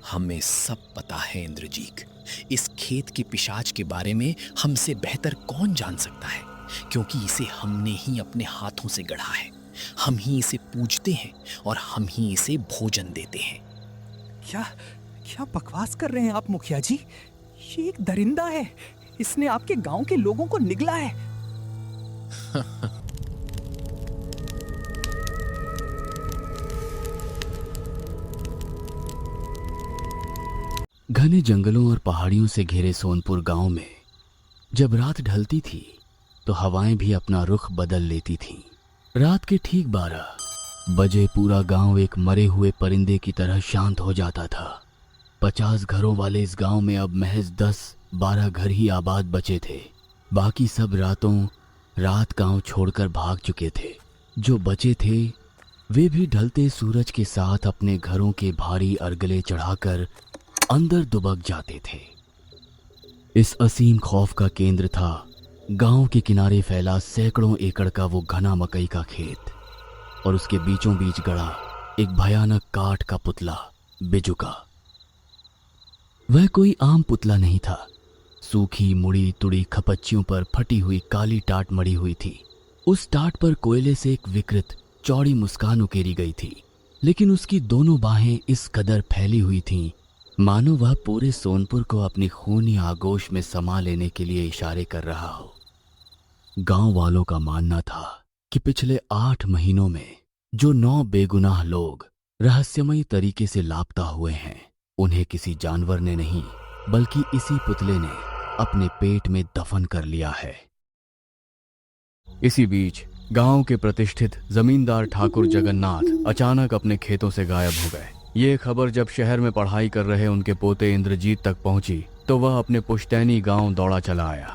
हमें सब पता है इंद्रजीत। इस खेत की पिशाच के बारे में हमसे बेहतर कौन जान सकता है, क्योंकि इसे हमने ही अपने हाथों से गढ़ा है। हम ही इसे पूजते हैं और हम ही इसे भोजन देते हैं। क्या क्या बकवास कर रहे हैं आप मुखिया जी? ये एक दरिंदा है। इसने आपके गांव के लोगों को निगला है। घने जंगलों और पहाड़ियों से घिरे सोनपुर गांव में जब रात ढलती थी तो हवाएं भी अपना रुख बदल लेती थीं। रात के ठीक 12 बजे पूरा गांव एक मरे हुए परिंदे की तरह शांत हो जाता था। 50 घरों वाले इस गांव में अब महज 10-12 घर ही आबाद बचे थे। बाकी सब रात गांव छोड़कर भाग चुके थे। जो बचे थे वे भी ढलते सूरज के साथ अपने घरों के भारी अर्गले चढ़ाकर अंदर दुबक जाते थे। इस असीम खौफ का केंद्र था गांव के किनारे फैला सैकड़ों एकड़ का वो घना मकई का खेत और उसके बीचों बीच गड़ा एक भयानक काठ का पुतला बिजुका। वह कोई आम पुतला नहीं था। सूखी मुड़ी तुड़ी खपच्चियों पर फटी हुई काली टाट मड़ी हुई थी। उस टाट पर कोयले से एक विकृत चौड़ी मुस्कान उकेरी गई थी, लेकिन उसकी दोनों बाहें इस कदर फैली हुई थीं मानो वह पूरे सोनपुर को अपनी खूनी आगोश में समा लेने के लिए इशारे कर रहा हो। गांव वालों का मानना था कि पिछले 8 महीनों में जो 9 बेगुनाह लोग रहस्यमयी तरीके से लापता हुए हैं, उन्हें किसी जानवर ने नहीं बल्कि इसी पुतले ने अपने पेट में दफन कर लिया है। इसी बीच गांव के प्रतिष्ठित जमींदार ठाकुर जगन्नाथ अचानक अपने खेतों से गायब हो गए। ये खबर जब शहर में पढ़ाई कर रहे उनके पोते इंद्रजीत तक पहुंची तो वह अपने पुश्तैनी गांव दौड़ा चला आया।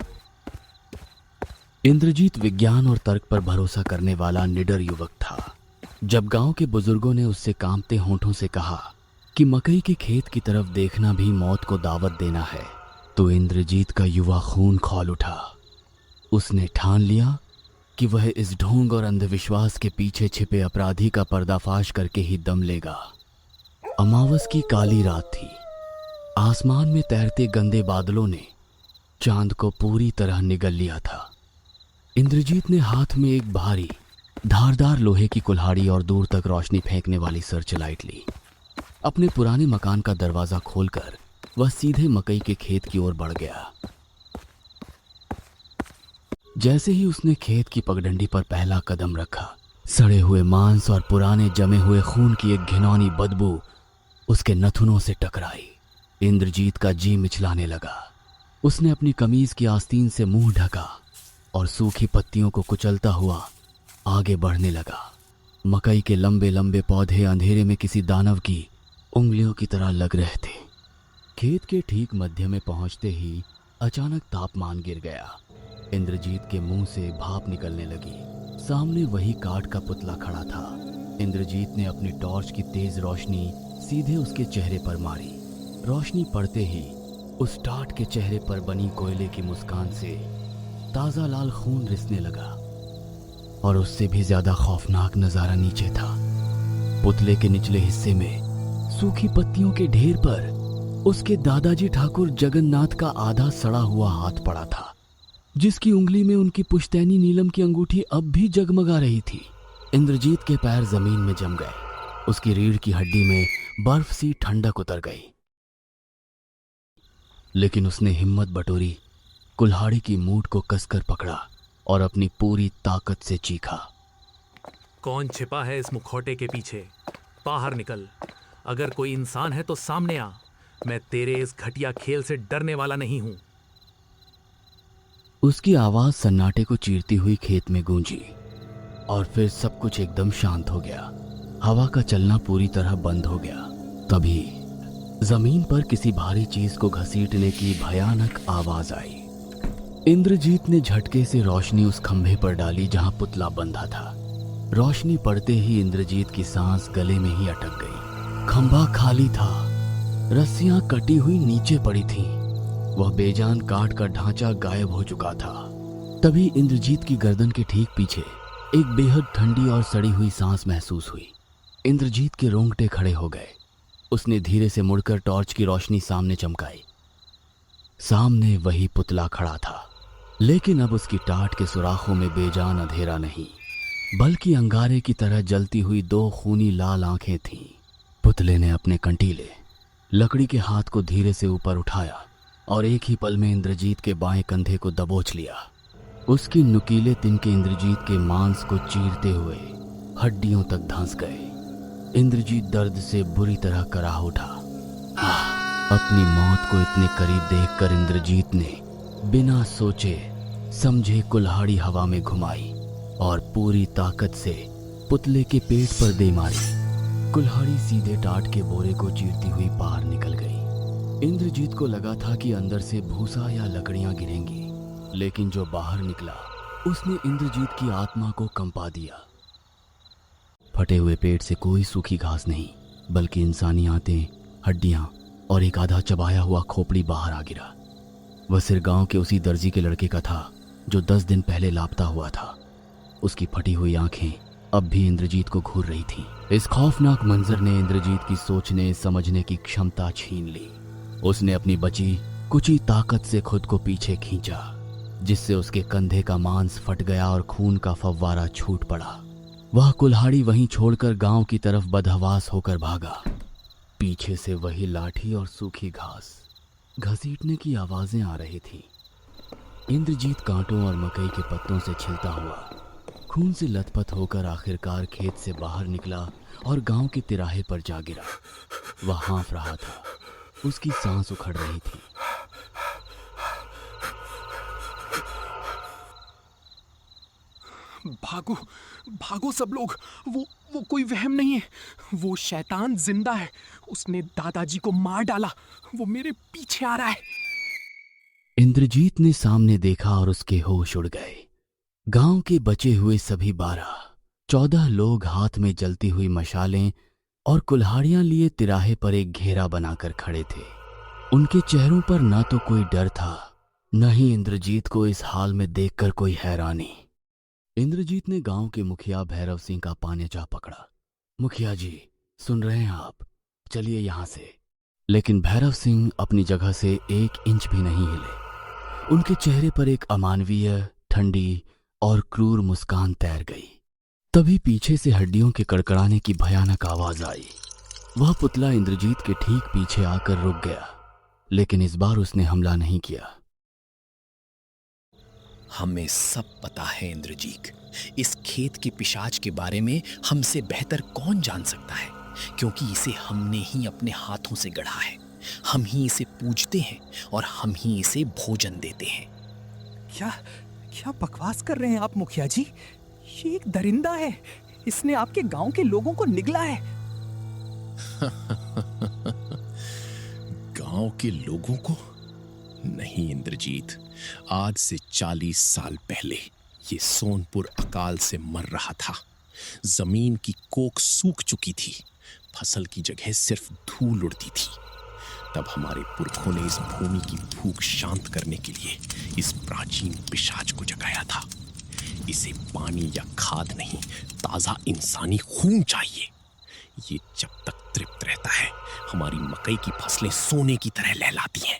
इंद्रजीत विज्ञान और तर्क पर भरोसा करने वाला निडर युवक था। जब गांव के बुजुर्गों ने उससे कांपते होंठों से कहा कि मकई के खेत की तरफ देखना भी मौत को दावत देना है, तो इंद्रजीत का युवा खून खौल उठा। उसने ठान लिया कि वह इस ढोंग और अंधविश्वास के पीछे छिपे अपराधी का पर्दाफाश करके ही दम लेगा। अमावस की काली रात थी। आसमान में तैरते गंदे बादलों ने चांद को पूरी तरह निगल लिया था। इंद्रजीत ने हाथ में एक भारी धारदार लोहे की कुल्हाड़ी और दूर तक रोशनी फेंकने वाली सर्च लाइट ली। अपने पुराने मकान का दरवाजा खोलकर वह सीधे मकई के खेत की ओर बढ़ गया। जैसे ही उसने खेत की पगडंडी पर पहला कदम रखा, सड़े हुए मांस और पुराने जमे हुए खून की एक घिनौनी बदबू उसके नथुनों से टकराई। इंद्रजीत का जी मिचलाने लगा। उसने अपनी कमीज की आस्तीन से मुंह ढका और सूखी पत्तियों को कुचलता हुआ आगे बढ़ने लगा। मकई के लंबे लंबे पौधे अंधेरे में किसी दानव की उंगलियों की तरह लग रहे थे। खेत के ठीक मध्य में पहुंचते ही अचानक तापमान गिर गया। इंद्रजीत के मुंह से भाप निकलने लगी। सामने वही काठ का पुतला खड़ा था। इंद्रजीत ने अपनी टॉर्च की तेज रोशनी सीधे उसके चेहरे पर मारी। रोशनी पड़ते ही उस टाट के चेहरे पर बनी कोयले की मुस्कान से ताजा लाल खून रिसने लगा। और उससे भी ज्यादा खौफनाक नजारा नीचे था। पुतले के निचले हिस्से में सूखी पत्तियों के ढेर पर उसके दादाजी ठाकुर जगन्नाथ का आधा सड़ा हुआ हाथ पड़ा था, जिसकी उंगली में उनकी पुश्तैनी नीलम की अंगूठी अब भी जगमगा रही थी। इंद्रजीत के पैर जमीन में जम गए। उसकी रीढ़ की हड्डी में बर्फ सी ठंडक उतर गई। लेकिन उसने हिम्मत बटोरी, कुल्हाड़ी की मूठ को कसकर पकड़ा और अपनी पूरी ताकत से चीखा, कौन छिपा है इस मुखौटे के पीछे? बाहर निकल। अगर कोई इंसान है तो सामने आ। मैं तेरे इस घटिया खेल से डरने वाला नहीं हूं। उसकी आवाज सन्नाटे को चीरती हुई खेत में गूंजी और फिर सब कुछ एकदम शांत हो गया। हवा का चलना पूरी तरह बंद हो गया। तभी जमीन पर किसी भारी चीज को घसीटने की भयानक आवाज आई। इंद्रजीत ने झटके से रोशनी उस खंभे पर डाली जहां पुतला बंधा था। रोशनी पड़ते ही इंद्रजीत की सांस गले में ही अटक गई। खंभा खाली था। रस्सियां कटी हुई नीचे पड़ी थीं। वह बेजान काठ का ढांचा गायब हो चुका था। तभी इंद्रजीत की गर्दन के ठीक पीछे एक बेहद ठंडी और सड़ी हुई सांस महसूस हुई। इंद्रजीत के रोंगटे खड़े हो गए। उसने धीरे से मुड़कर टॉर्च की रोशनी सामने चमकाई। सामने वही पुतला खड़ा था, लेकिन अब उसकी टाट के सुराखों में बेजान अंधेरा नहीं, बल्कि अंगारे की तरह जलती हुई 2 खूनी लाल आंखें थीं। पुतले ने अपने कंटीले लकड़ी के हाथ को धीरे से ऊपर उठाया और एक ही पल में इंद्रजीत के बाएं कंधे को दबोच लिया। उसकी नुकीले तिनके इंद्रजीत के मांस को चीरते हुए हड्डियों तक धंस गए। इंद्रजीत दर्द से बुरी तरह कराह उठा। अपनी मौत को इतने करीब देखकर इंद्रजीत ने बिना सोचे समझे कुल्हाड़ी हवा में घुमाई और पूरी ताकत से पुतले के पेट पर दे मारी। कुल्हाड़ी सीधे टाट के बोरे को चीरती हुई बाहर निकल गई। इंद्रजीत को लगा था कि अंदर से भूसा या लकड़ियां गिरेंगी, लेकिन जो बाहर निकला उसने इंद्रजीत की आत्मा को कंपा दिया। फटे हुए पेट से कोई सूखी घास नहीं, बल्कि इंसानी आंतें, हड्डियां और एक आधा चबाया हुआ खोपड़ी बाहर आ गिरा। वह सिर गांव के उसी दर्जी के लड़के का था जो 10 दिन पहले लापता हुआ था। उसकी फटी हुई आंखें अब भी इंद्रजीत को घूर रही थीं। इस खौफनाक मंजर ने इंद्रजीत की सोचने समझने की क्षमता छीन ली। उसने अपनी बची कुची ताकत से खुद को पीछे खींचा, जिससे उसके कंधे का मांस फट गया और खून का फव्वारा छूट पड़ा। वह कुल्हाड़ी वहीं छोड़कर गांव की तरफ बदहवास होकर भागा। पीछे से वही लाठी और सूखी घास घसीटने की आवाजें आ रही थीं। इंद्रजीत कांटों और मकई के पत्तों से छिलता हुआ खून से लथपथ होकर आखिरकार खेत से बाहर निकला और गांव के तिराहे पर जा गिरा। वह हाँफ रहा था, उसकी सांस उखड़ रही थी। भागो भागो सब लोग, वो कोई वहम नहीं है। वो शैतान जिंदा है। उसने दादाजी को मार डाला। वो मेरे पीछे आ रहा है। इंद्रजीत ने सामने देखा और उसके होश उड़ गए। गांव के बचे हुए सभी 12-14 लोग हाथ में जलती हुई मशालें और कुल्हाड़ियां लिए तिराहे पर एक घेरा बनाकर खड़े थे। उनके चेहरों पर न तो कोई डर था, न ही इंद्रजीत को इस हाल में देखकर कोई हैरानी। इंद्रजीत ने गांव के मुखिया भैरव सिंह का पानेचा पकड़ा। मुखिया जी, सुन रहे हैं आप? चलिए यहां से। लेकिन भैरव सिंह अपनी जगह से 1 इंच भी नहीं हिले। उनके चेहरे पर एक अमानवीय, ठंडी और क्रूर मुस्कान तैर गई। तभी पीछे से हड्डियों के कड़कड़ाने की भयानक आवाज आई। वह पुतला इंद्रजीत के ठीक पीछे आकर रुक गया, लेकिन इस बार उसने हमला नहीं किया। हमें सब पता है इंद्रजीत, इस खेत के पिशाच के बारे में हमसे बेहतर कौन जान सकता है, क्योंकि इसे हमने ही अपने हाथों से गढ़ा है। हम ही इसे पूजते हैं और हम ही इसे भोजन देते हैं। क्या बकवास कर रहे हैं आप मुखिया जी? ये एक दरिंदा है। इसने आपके गांव के लोगों को निगला है। गांव के लोगों को? नहीं इंद्रजीत, आज से 40 साल पहले ये सोनपुर अकाल से मर रहा था। जमीन की कोख सूख चुकी थी, फसल की जगह सिर्फ धूल उड़ती थी। तब हमारे पुरखों ने इस भूमि की भूख शांत करने के लिए इस प्राचीन पिशाच को जगाया था। इसे पानी या खाद नहीं, ताजा इंसानी खून चाहिए। ये जब तक तृप्त रहता है, हमारी मकई की फसलें सोने की तरह लहलाती हैं।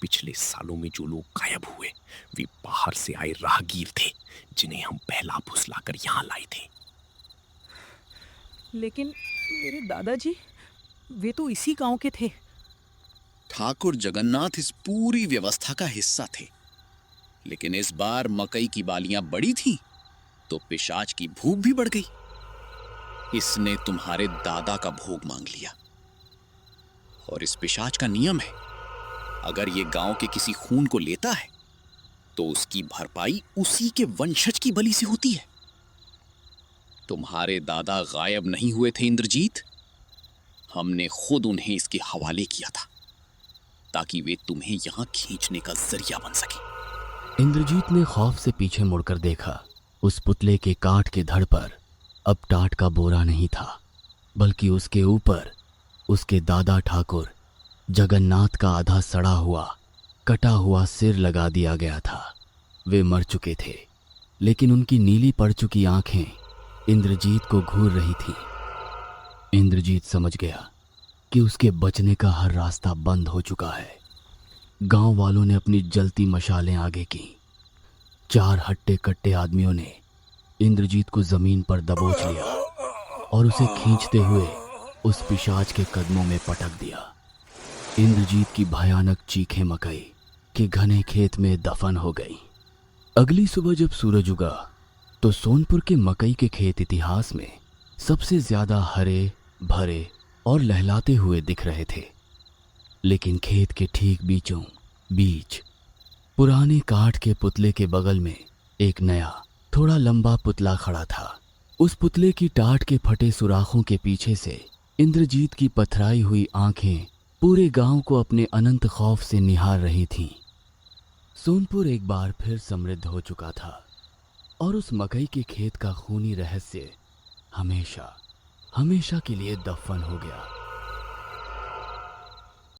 पिछले सालों में जो लोग गायब हुए, वे बाहर से आए राहगीर थे, जिन्हें हम बहला फुसलाकर यहाँ लाए थे। लेकिन मेरे दादाजी, वे तो इसी गांव के थे। ठाकुर जगन्नाथ इस पूरी व्यवस्था का हिस्सा थे, लेकिन इस बार मकई की बालियां बड़ी थी तो पिशाच की भूख भी बढ़ गई। इसने तुम्हारे दादा का भोग मांग लिया। और इस पिशाच का नियम है, अगर ये गांव के किसी खून को लेता है तो उसकी भरपाई उसी के वंशज की बलि से होती है। तुम्हारे दादा गायब नहीं हुए थे इंद्रजीत, हमने खुद उन्हें इसके हवाले किया था ताकि वे तुम्हें यहां खींचने का जरिया बन सके। इंद्रजीत ने खौफ से पीछे मुड़कर देखा। उस पुतले के काठ के धड़ पर अब टाट का बोरा नहीं था, बल्कि उसके ऊपर उसके दादा ठाकुर जगन्नाथ का आधा सड़ा हुआ, कटा हुआ सिर लगा दिया गया था। वे मर चुके थे, लेकिन उनकी नीली पड़ चुकी आंखें इंद्रजीत को घूर रही थीं। इंद्रजीत समझ गया कि उसके बचने का हर रास्ता बंद हो चुका है। गांव वालों ने अपनी जलती मशालें आगे की। 4 हट्टे कट्टे आदमियों ने इंद्रजीत को जमीन पर दबोच लिया और उसे खींचते हुए उस पिशाच के कदमों में पटक दिया। इंद्रजीत की भयानक चीखें मकई के घने खेत में दफन हो गई। अगली सुबह जब सूरज उगा तो सोनपुर के मकई के खेत इतिहास में सबसे ज्यादा हरे भरे और लहलाते हुए दिख रहे थे। लेकिन खेत के ठीक बीचों बीच पुराने काठ के पुतले के बगल में एक नया थोड़ा लंबा पुतला खड़ा था। उस पुतले की टाट के फटे सुराखों के पीछे से इंद्रजीत की पथराई हुई आंखें पूरे गांव को अपने अनंत खौफ से निहार रही थीं। सोनपुर एक बार फिर समृद्ध हो चुका था और उस मकई के खेत का खूनी रहस्य हमेशा हमेशा के लिए दफन हो गया।